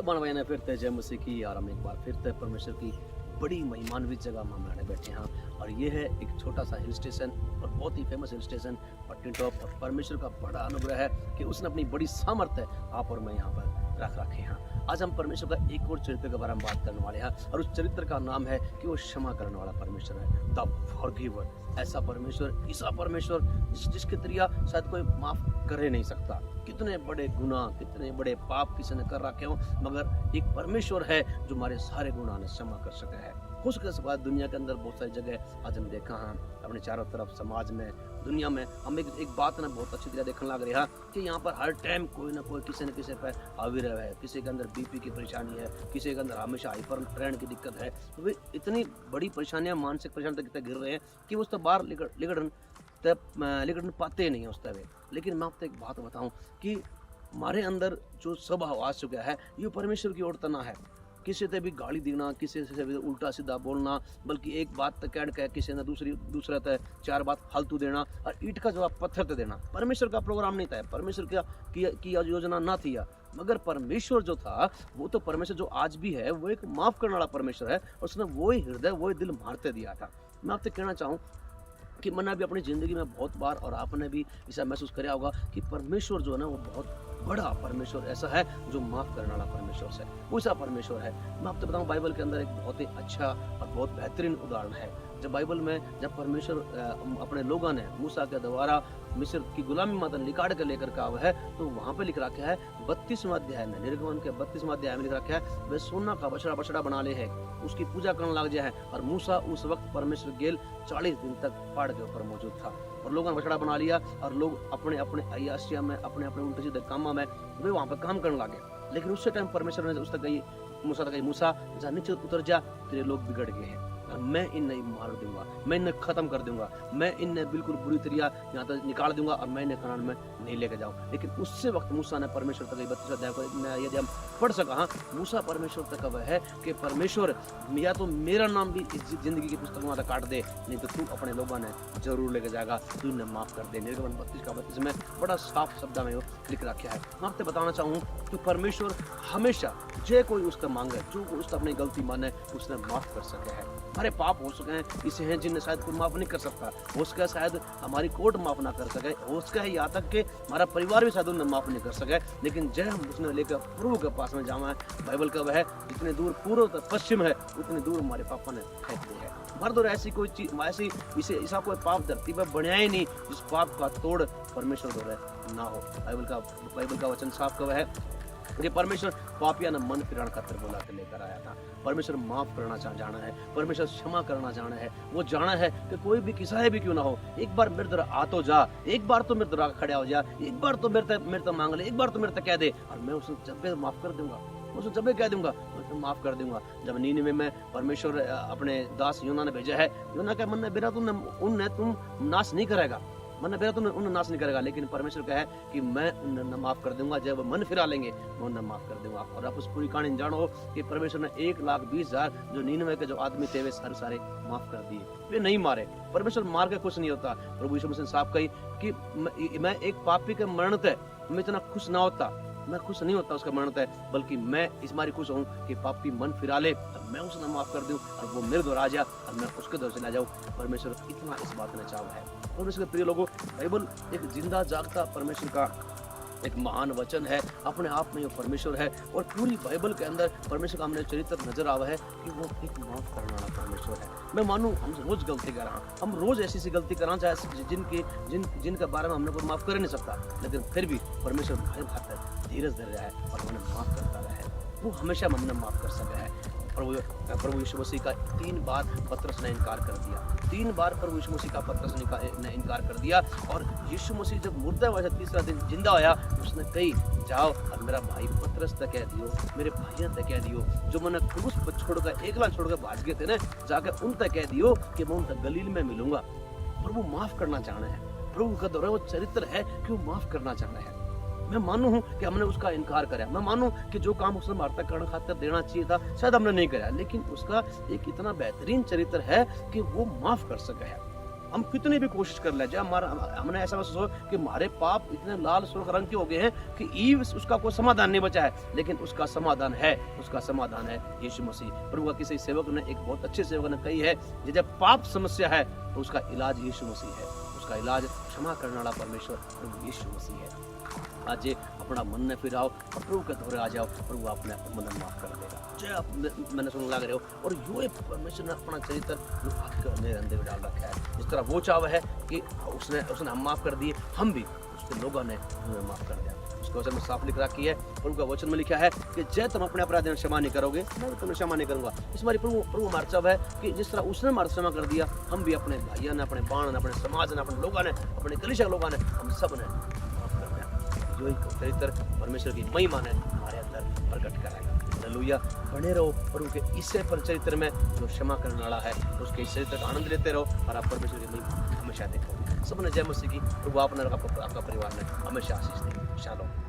बन भाई ने फिर ते जय मसीह की और हम एक बार फिर ते परमेश्वर की बड़ी महिमान्वित जगह में हम बैठे हैं। और ये है एक छोटा सा हिल स्टेशन और बहुत ही फेमस हिल स्टेशन पत्नीटॉप। और परमेश्वर का बड़ा अनुग्रह है कि उसने अपनी बड़ी सामर्थ्य आप और मैं यहाँ पर रख रखे हैं। आज हम परमेश्वर का एक और चरित्र के बारे में बात करने वाले हैं और उस चरित्र का नाम है कि वो क्षमा करने वाला परमेश्वर है, द फॉरगिवर। ऐसा परमेश्वर, ऐसा परमेश्वर जिसके जरिया शायद कोई माफ कर ही नहीं सकता। कितने बड़े गुनाह, कितने बड़े पाप किसी ने कर रखे हो, मगर एक परमेश्वर है जो हमारे सारे गुनाह ने क्षमा कर सका है। हो सके इस बात दुनिया के अंदर बहुत सारी जगह आज हम देखा है अपने चारों तरफ समाज में, दुनिया में हम एक बात ना बहुत अच्छी तरह देखने लग रहा है कि यहाँ पर हर टाइम कोई ना कोई किसी न किसी पर हावी रहा है। किसी के अंदर बीपी की परेशानी है, किसी के अंदर हमेशा हाइपर ट्रेंड की दिक्कत है। तो वे इतनी बड़ी परेशानियां, मानसिक परेशानी तक गिर रहे हैं कि वो उससे बाहर लिगड़न पाते नहीं है उस तरह। लेकिन मैं आपको एक बात बताऊं कि हमारे अंदर जो स्वभाव आ चुका है ये परमेश्वर की ओर तना है। किसी से भी गाली देना, किसी से भी उल्टा सीधा बोलना, बल्कि एक बात तक कह किसी ने दूसरा तक चार बात फालतू देना और ईंट का जवाब पत्थर तक देना। परमेश्वर का प्रोग्राम नहीं था, परमेश्वर की योजना ना थी। मगर परमेश्वर जो था वो तो परमेश्वर जो आज भी है वो एक माफ करने वाला परमेश्वर है। और उसने वही हृदय, वही दिल मारते दिया था। मैं आपसे कहना चाहूँ कि मैंने भी अपनी ज़िंदगी में बहुत बार और आपने भी ऐसा महसूस किया होगा कि परमेश्वर जो है ना वो बहुत बड़ा परमेश्वर ऐसा है जो माफ़ करने वाला परमेश्वर है, वो ऐसा परमेश्वर है। मैं आपको बताऊं बाइबल के अंदर एक बहुत ही अच्छा और बहुत बेहतरीन उदाहरण है। जब बाइबल में जब परमेश्वर अपने लोगों ने मूसा के द्वारा मिस्र की गुलामी माता निकाल कर लेकर का है, तो वहाँ पे लिख रखा है 32वें अध्याय में, निर्गमन के 32वें अध्याय में लिख रखा है वे सोना का बछड़ा बना ले है, उसकी पूजा करने लग जाए। और मूसा उस वक्त परमेश्वर गेल 40 दिन तक पहाड़ के ऊपर मौजूद था और लोगों ने बछड़ा बना लिया और लोग अपने अपने अय्याशिया में, अपने अपने उल्टे सीधे कामों में वे वहाँ पर काम करने लगे। लेकिन उस टाइम परमेश्वर ने उससे कही, मूसा जा नीचे उतर जा, तेरे लोग बिगड़ गए हैं और मैं इन्हें मार दूंगा, मैं इन्हें खत्म कर दूंगा, मैं इन्हें बिल्कुल बुरी तरह यहाँ तक निकाल दूंगा और मैं इन्हें कनान में नहीं लेके जाऊँ। लेकिन उससे वक्त मूसा ने परमेश्वर तक 32 अध्याय को यदि हम पढ़ सका, हाँ, मूसा परमेश्वर तक वह है कि परमेश्वर या तो मेरा नाम भी इस जिंदगी की पुस्तक में काट दे, नहीं तो तू अपने लोगों ने जरूर लेके जाएगा, तू इन्हें माफ कर दे। निर्गमन 32 का 32 में बड़ा साफ शब्द में लिख रखा है। मैं आपसे बताना चाहूँ कि परमेश्वर हमेशा जो कोई उसका मांगे, जो उसका अपनी गलती माने, उसने माफ कर सके है। हमारे पाप हो सके हैं इसे हैं जिन्हें शायद कोई माफ नहीं कर सकता, हो सका शायद हमारी कोर्ट माफ ना कर सके, हो सका है यहाँ तक कि हमारा परिवार भी शायद उन्हें माफ नहीं कर सके। लेकिन जय हम उसने लेकर प्रभु के पास में जावा है, बाइबल का वह है जितने दूर पूर्व तक पश्चिम है उतने दूर हमारे पापा ने फेंक दी है। मर्द और ऐसी कोई चीज ऐसी ऐसा कोई पाप धरती पर बनाया ही नहीं जिस पाप का तोड़ परमेश्वर द्वारा ना हो। बाइबल का वचन साफ का है कि परमेश्वर पापिया ने मन फिराने खातिर बुला के लेकर आया था। परमेश्वर माफ करना जाना है, परमेश्वर क्षमा करना जाना है। वो जाना है कि कोई भी किसा है भी क्यों ना हो, एक बार मेरे तरह आ तो जा, एक बार तो मेरे तरह खड़ा हो जा, एक बार तो मेरे तरह मांग ले, एक बार तो मेरे तरह कह दे और मैं उसे जब भी माफ कर दूंगा, उसे जब भी कह दूंगा मैं माफ कर दूंगा। जब नीनिवे में परमेश्वर अपने दास योना ने भेजा है, योना के मन में बेरा उन्हें तुम नाश नहीं करेगा, मन बेरा तुम उन्हें नाश नहीं करेगा। लेकिन परमेश्वर कहे कि मैं उन्हें माफ कर दूंगा, जब मन फिरा लेंगे मैं उन्हें माफ कर दूंगा। और आप उस पूरी कहानी जानो कि परमेश्वर ने 1,20,000 जो नीनिवे के जो आदमी थे वे सारे माफ कर दिए, वे नहीं मारे। परमेश्वर मार के खुश नहीं होता। प्रभु यीशु मसीह ने साफ कही कि मैं एक पापी के मरण तक मैं इतना खुश ना होता, मैं खुश नहीं होता उसका मरण तय, बल्कि मैं इस मारी खुश हूँ कि पापी मन फिरा ले और मैं उसे माफ कर दूं और वो मेरे द्वारा आ जाए और मैं उसके द्वारा चला जाऊँ। परमेश्वर इतना इस बात में चाव है। परमेश्वर के प्रिय लोगों, बाइबल एक जिंदा जागता परमेश्वर का एक महान वचन है, अपने आप में ये परमेश्वर है। और पूरी बाइबल के अंदर परमेश्वर का हमने चरित्र नजर आवा है कि वो एक माफ करने वाला परमेश्वर है। मैं मानूं हम रोज गलती कर रहा हूँ, हम रोज ऐसी गलती कर रहा हूँ चाहे जिनके बारे में हमने कोई माफ कर नहीं सकता, लेकिन फिर भी परमेश्वर हमारे खातिर धीरज धर रहा है और हमें माफ करता रहा है। वो हमेशा हमने माफ कर सका है। प्रभु यीशु मसीह का 3 बार पतरस ने इनकार कर दिया, 3 बार प्रभु यीशु मसीह का पतरस ने इनकार कर दिया। और यीशु मसीह जब मुर्दा हुआ, तीसरा दिन जिंदा होया, उसने कही जाओ और मेरा भाई पतरस तक कह दियो, मेरे भाइयों तक कह दियो जो मैंने क्रूस पर छोड़कर एकला छोड़कर भाग गए थे ना, जाकर उन तक कह दियो कि मैं उन तक गलील में मिलूंगा। प्रभु माफ करना चाहना है, प्रभु का दौरा वो चरित्र है कि वो माफ करना चाहना है। मैं मानू हूँ कि हमने उसका इनकार करा, मैं मानू कि जो काम उसने हमारे तक करने खातिर देना चाहिए था शायद हमने नहीं करा, लेकिन उसका एक इतना बेहतरीन चरित्र है कि वो माफ कर सका है। हम कितनी भी कोशिश कर ले, जब हमारा हमने ऐसा महसूस हो कि हमारे पाप इतने लाल सुर्ख रंग के हो गए हैं कि ईव उसका कोई समाधान नहीं बचा है, लेकिन उसका समाधान है, उसका समाधान है यीशु मसीह। प्रभु का किसी सेवक ने, एक बहुत अच्छे सेवक ने कही है कि जब पाप समस्या है तो उसका इलाज यीशु मसीह है, उसका इलाज क्षमा करने वाला परमेश्वर प्रभु यीशु मसीह है। आज अपना मन में फिर आओ और प्रभु के दौरे आ जाओ, प्रभु अपने मन माफ कर देगा। जय आप मैंने सुन लग रहे हो, और यो परमेश्वर ने अपना चरित्र जो आपके मेरे अंदर डाल रखा है। जिस तरह वो चाव है कि उसने हम माफ कर दिए, हम भी उसके लोगों ने हमें माफ कर दिया। उसके वचन में साफ लिख रखी है, प्रभु का वचन में लिखा है कि जय तुम अपने अपराध क्षमा नहीं करोगे, मैं भी तुम्हें क्षमा नहीं करूंगा। इस बारी प्रभु हमारा चाव है कि जिस तरह उसने हमारा क्षमा कर दिया, हम भी अपने भाइयों ने, अपने बाण ने, अपने समाज ने, अपने लोगों ने, अपने कलीसिया लोगों ने, हम सब ने माफ कर दिया। जो चरित्र परमेश्वर की महिमा ने हमारे अंदर प्रकट कराएगा। हालेलुया। बने रहो प्रभु के इस चरित्र में जो क्षमा करने वाला है, उसके इस चरित्र का आनंद लेते रहो और आप परमेश्वर की महिमा हमेशा देखोगे। सबने जय मसीह की। प्रभु आपने आपका परिवार में हमेशा आशीष दे। शालोम।